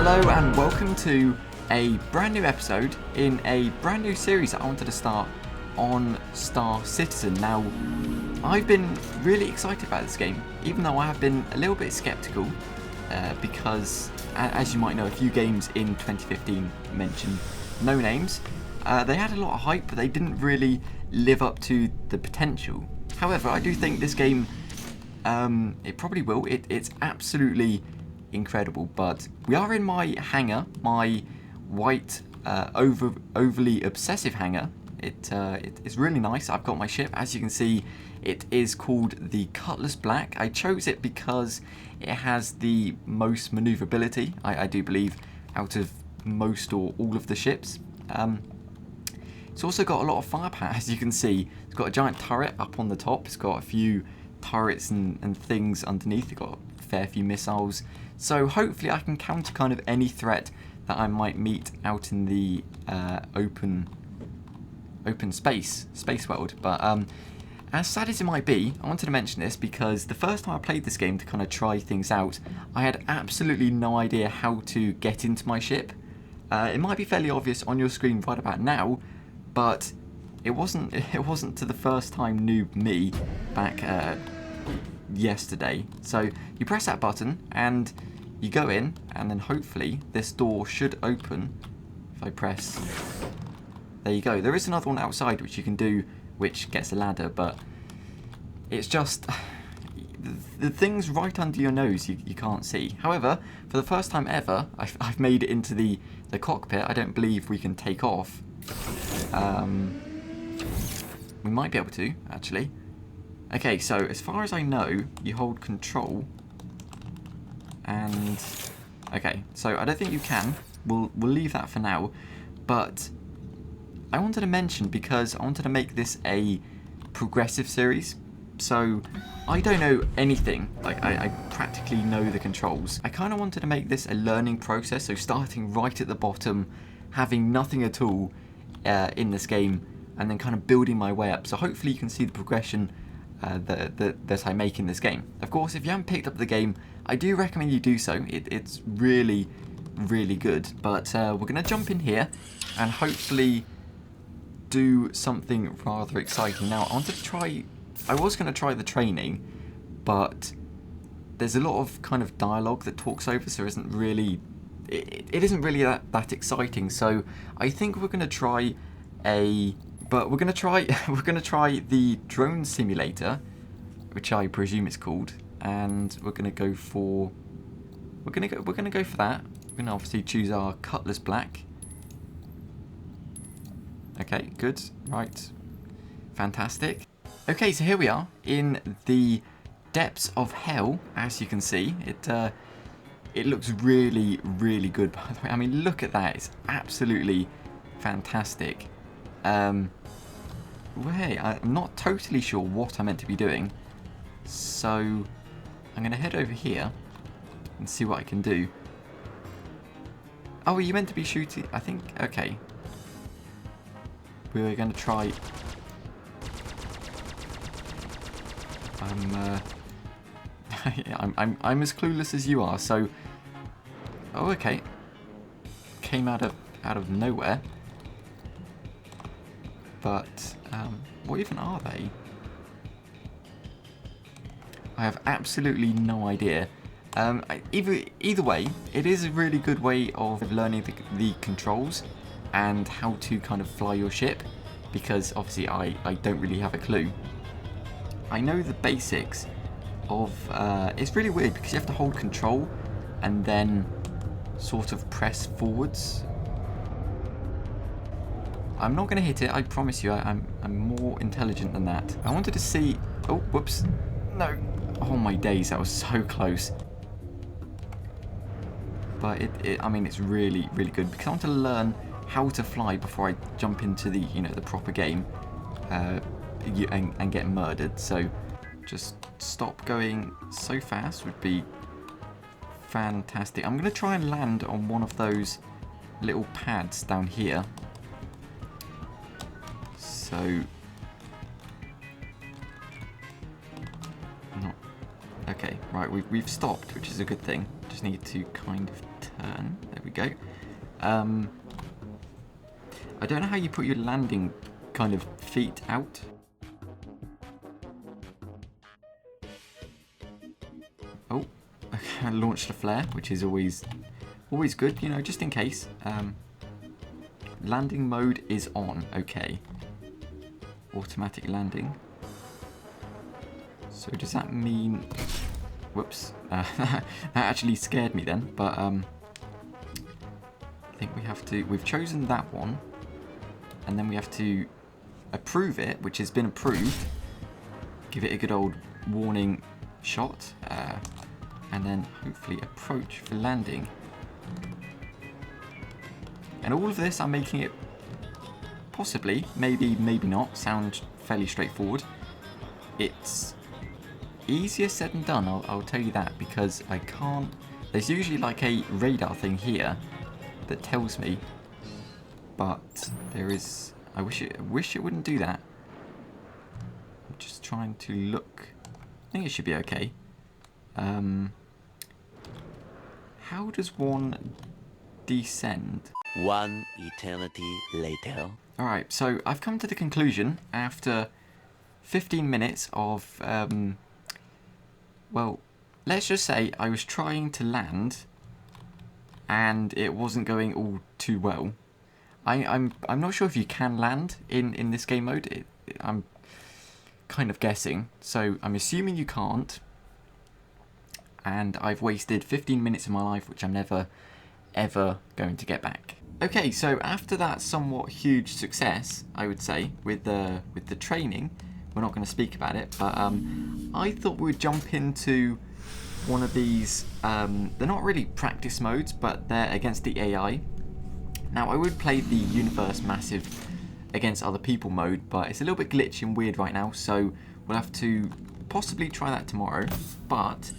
Hello and welcome to a brand new episode in a brand new series that I wanted to start on Star Citizen. Now, I've been really excited about this game, even though I have been a little bit skeptical because, as you might know, a few games in 2015 mentioned no names. They had a lot of hype, but they didn't really live up to the potential. However, I do think this game, it probably will. It's absolutely incredible, but we are in my hangar, my white, overly obsessive hangar. It's really nice. I've got my ship. As you can see, it is called the Cutlass Black. I chose it because it has the most maneuverability, I do believe, out of most or all of the ships. It's also got a lot of firepower, as you can see. It's got a giant turret up on the top. It's got a few turrets and things underneath. It's got a fair few missiles. So hopefully I can counter kind of any threat that I might meet out in the open space world. But as sad as it might be, I wanted to mention this because the first time I played this game to kind of try things out, I had absolutely no idea how to get into my ship. It might be fairly obvious on your screen right about now, but it wasn't to the first time noob me back yesterday. So you press that button and you go in, and then hopefully this door should open. If I press, there you go. There is another one outside which you can do, which gets a ladder, but it's just the things right under your nose you can't see. However, for the first time ever, I've made it into the cockpit. I don't believe we can take off. We might be able to, actually. Okay, so as far as I know, you hold control, and okay, so I don't think you can. We'll leave that for now, but I wanted to mention, because I wanted to make this a progressive series, so I don't know anything. Like, I practically know the controls. I kind of wanted to make this a learning process, so starting right at the bottom, having nothing at all in this game, and then kind of building my way up. So hopefully you can see the progression that I make in this game. Of course, if you haven't picked up the game, I do recommend you do so. It's really, really good. But we're going to jump in here and hopefully do something rather exciting. Now, I was going to try the training, but there's a lot of kind of dialogue that talks over, so it isn't really that exciting. So I think we're going to try we're going to try the drone simulator, which I presume it's called, and we're going to go for that. We're going to obviously choose our Cutlass Black. Okay, good. Right. Fantastic. Okay, so here we are in the depths of hell. As you can see, it looks really, really good, by the way. I mean, look at that. It's absolutely fantastic. Well, hey, I'm not totally sure what I'm meant to be doing, so I'm going to head over here and see what I can do. Oh, are you meant to be shooting? I think, okay. We're going to try. I'm as clueless as you are, so. Oh, okay. Came out of nowhere. But what even are they? I have absolutely no idea. Either way, it is a really good way of learning the controls and how to kind of fly your ship, because obviously I don't really have a clue. I know the basics of it's really weird because you have to hold control and then sort of press forwards. I'm not going to hit it, I promise you. I'm more intelligent than that. I wanted to see. Oh, whoops. No. Oh my days, that was so close. But I mean, it's really, really good because I want to learn how to fly before I jump into the proper game and get murdered. So just stop going so fast would be fantastic. I'm going to try and land on one of those little pads down here. So okay, right, we've stopped, which is a good thing. Just need to kind of turn. There we go. I don't know how you put your landing kind of feet out. Oh, I launched a flare, which is always good, you know, just in case. Landing mode is on. Okay. Automatic landing. So does that mean... Whoops. That actually scared me then, but I think we have to... We've chosen that one. And then we have to approve it, which has been approved. Give it a good old warning shot. And then hopefully approach for landing. And all of this, I'm making it possibly, maybe not, sound fairly straightforward. It's easier said than done, I'll tell you that, because I can't... There's usually like a radar thing here that tells me, but there is... I wish it wouldn't do that. I'm just trying to look. I think it should be okay. How does one descend? One eternity later. Alright, so I've come to the conclusion after 15 minutes of, well, let's just say I was trying to land and it wasn't going all too well. I'm not sure if you can land in this game mode. I'm kind of guessing, so I'm assuming you can't. And I've wasted 15 minutes of my life, which I'm never, ever going to get back. Okay, so after that somewhat huge success, I would say, with the training, we're not going to speak about it, but I thought we'd jump into one of these, they're not really practice modes, but they're against the AI. Now, I would play the Universe Massive against other people mode, but it's a little bit glitchy and weird right now, so we'll have to possibly try that tomorrow. But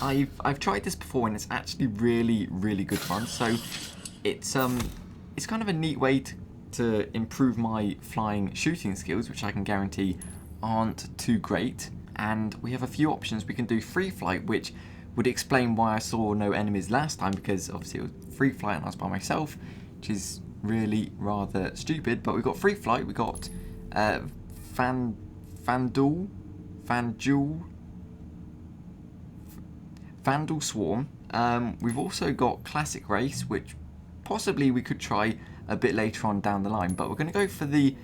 I've tried this before and it's actually really, really good fun. So it's kind of a neat way to improve my flying shooting skills, which I can guarantee aren't too great. And we have a few options. We can do free flight, which would explain why I saw no enemies last time, because obviously it was free flight and I was by myself, which is really rather stupid. But we've got free flight, we got Vanduul Swarm. We've also got classic race, which possibly we could try a bit later on down the line, but we're going to go for the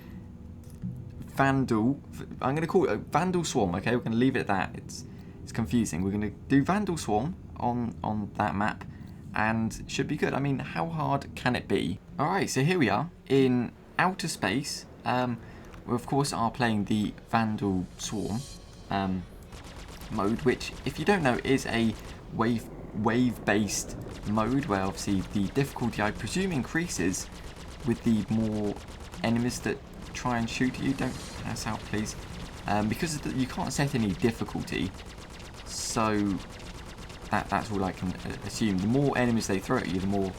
Vanduul. I'm going to call it Vanduul Swarm. Okay, we're going to leave it at that. It's confusing. We're going to do Vanduul Swarm on that map, and it should be good. I mean, how hard can it be? All right, so here we are in outer space. We of course are playing the Vanduul Swarm mode, which, if you don't know, is a wave-based mode where obviously the difficulty, I presume, increases with the more enemies that try and shoot at you. Don't pass out, please, because you can't set any difficulty. So that's all I can assume. The more enemies they throw at you, the more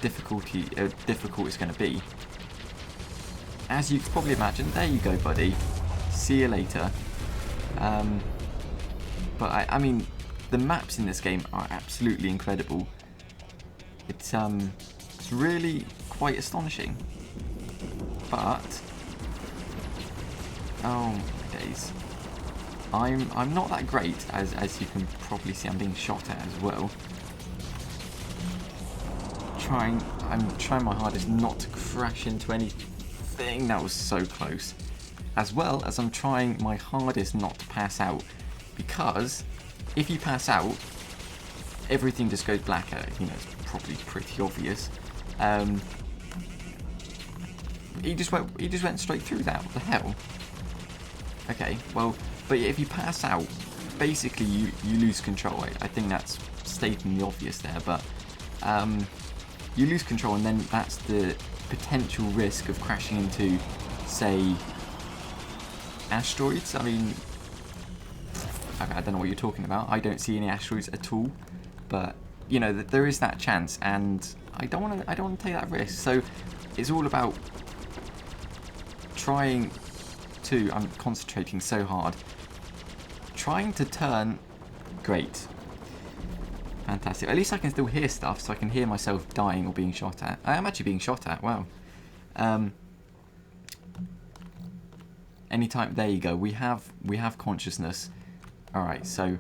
difficult it's going to be. As you can probably imagine. There you go, buddy. See you later. But I mean, the maps in this game are absolutely incredible. It's really quite astonishing. But oh my days, I'm not that great, as you can probably see. I'm being shot at as well. I'm trying my hardest not to crash into anything. That was so close. As well as I'm trying my hardest not to pass out, because if you pass out, everything just goes black. You know, it's probably pretty obvious. He just went straight through that. What the hell? Okay, well, but if you pass out, basically you lose control. I think that's stating the obvious there, but you lose control, and then that's the potential risk of crashing into, say, asteroids. I mean, I don't know what you're talking about. I don't see any asteroids at all, but you know that there is that chance, and I don't want to take that risk. So it's all about trying to. I'm concentrating so hard. Trying to turn. Great. Fantastic. At least I can still hear stuff, so I can hear myself dying or being shot at. I am actually being shot at. Wow. Anytime. There you go. We have consciousness. All right. So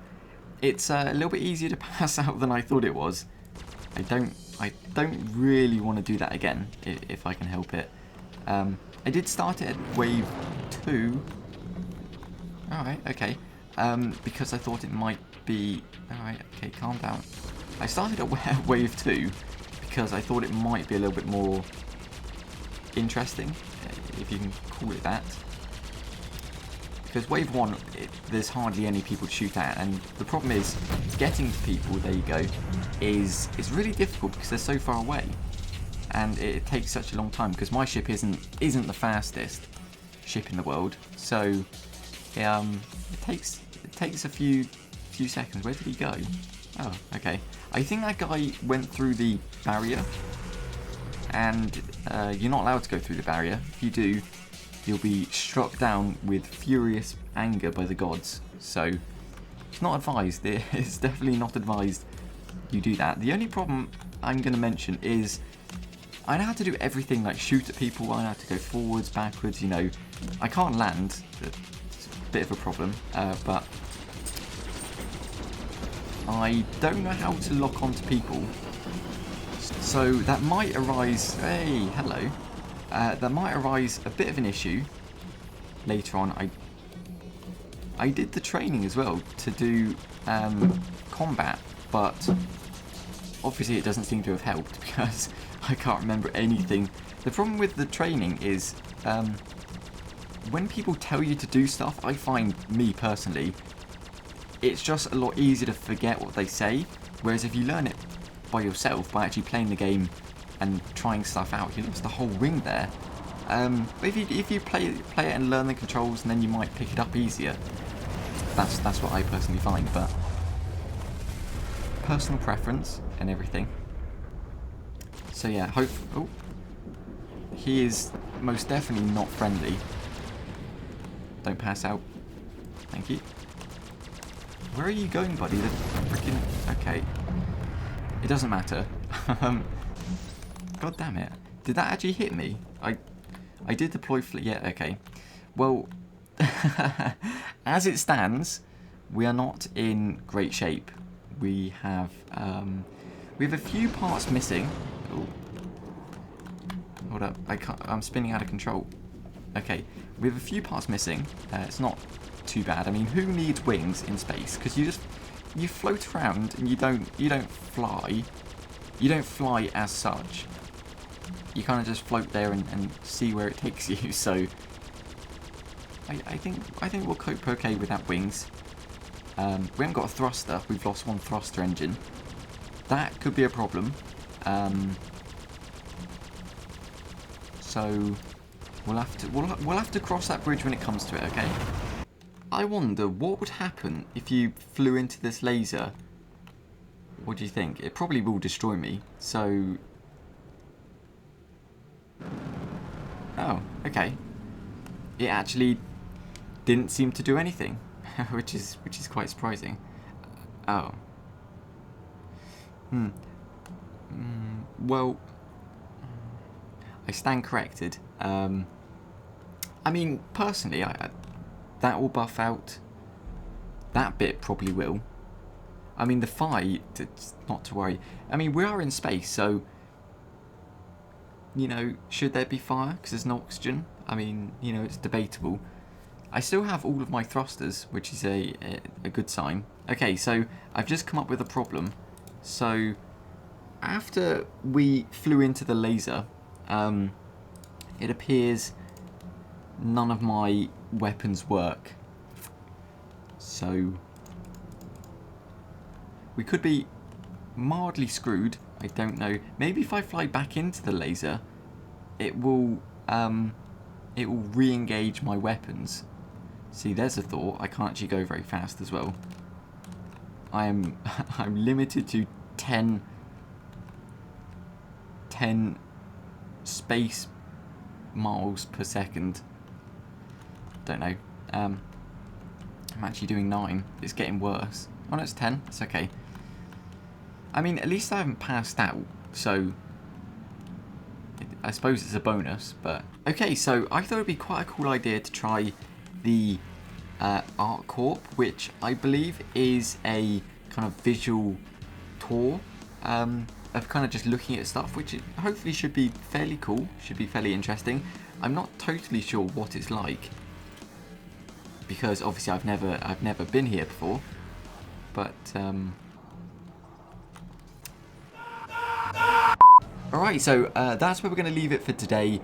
it's a little bit easier to pass out than I thought it was. I don't really want to do that again if I can help it. I did start it at wave 2. All right. Okay. Because I thought it might be... Alright, okay, calm down. I started at wave 2 because I thought it might be a little bit more interesting, if you can call it that. Because wave 1, there's hardly any people to shoot at, and the problem is, getting to people, there you go, is really difficult because they're so far away. And it takes such a long time, because my ship isn't the fastest ship in the world, so it takes a few seconds. Where did he go? Oh, okay. I think that guy went through the barrier, and you're not allowed to go through the barrier. If you do, you'll be struck down with furious anger by the gods. So it's not advised. It's definitely not advised you do that. The only problem I'm going to mention is I know how to do everything, like shoot at people. I know how to go forwards, backwards. You know, I can't land. It's a bit of a problem, but I don't know how to lock onto people, so that might arise... Hey, hello. That might arise a bit of an issue later on. I did the training as well to do combat, but obviously it doesn't seem to have helped because I can't remember anything. The problem with the training is when people tell you to do stuff, I find, me personally, it's just a lot easier to forget what they say, whereas if you learn it by yourself, by actually playing the game and trying stuff out, you lost the whole ring there. But if you play it and learn the controls, and then you might pick it up easier. That's what I personally find, but personal preference and everything. So yeah, oh, he is most definitely not friendly. Don't pass out. Thank you. Where are you going, buddy? The freaking... Okay. It doesn't matter. God damn it. Did that actually hit me? I did deploy fleet. Yeah, okay. Well, as it stands, we are not in great shape. We have a few parts missing. Ooh. Hold up. I'm spinning out of control. Okay. We have a few parts missing. It's not too bad. I mean, who needs wings in space? Because you float around and you don't fly. You don't fly as such. You kind of just float there and see where it takes you. So I think we'll cope okay without wings. We haven't got a thruster. We've lost one thruster engine. That could be a problem. So we'll have to cross that bridge when it comes to it. Okay. I wonder what would happen if you flew into this laser. What do you think? It probably will destroy me. So... Oh, okay. It actually didn't seem to do anything, which is quite surprising. Oh. Well, I stand corrected. I mean, personally, that will buff out. That bit probably will. I mean, the fight, it's not to worry. I mean, we are in space, so, you know, should there be fire? Because there's no oxygen. I mean, you know, it's debatable. I still have all of my thrusters, which is a good sign. Okay, so I've just come up with a problem. So, after we flew into the laser, it appears none of my weapons work. So we could be mildly screwed. I don't know. Maybe if I fly back into the laser, it will re-engage my weapons. See, there's a thought. I can't actually go very fast as well. I'm limited to 10 space miles per second. Don't know. I'm actually doing 9. It's getting worse. Oh no, it's 10. It's okay. I mean, at least I haven't passed out, so I suppose it's a bonus, but... Okay, so I thought it would be quite a cool idea to try the Art Corp, which I believe is a kind of visual tour of kind of just looking at stuff, which hopefully should be fairly cool, should be fairly interesting. I'm not totally sure what it's like, because obviously I've never been here before, but alright, so that's where we're going to leave it for today.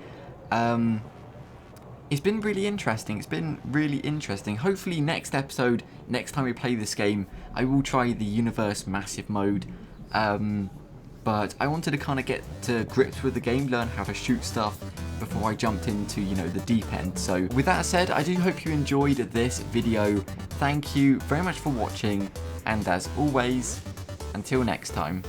It's been really interesting. It's been really interesting. Hopefully next episode, next time we play this game, I will try the Universe Massive mode. But I wanted to kind of get to grips with the game, learn how to shoot stuff before I jumped into, you know, the deep end. So with that said, I do hope you enjoyed this video. Thank you very much for watching. And as always, until next time.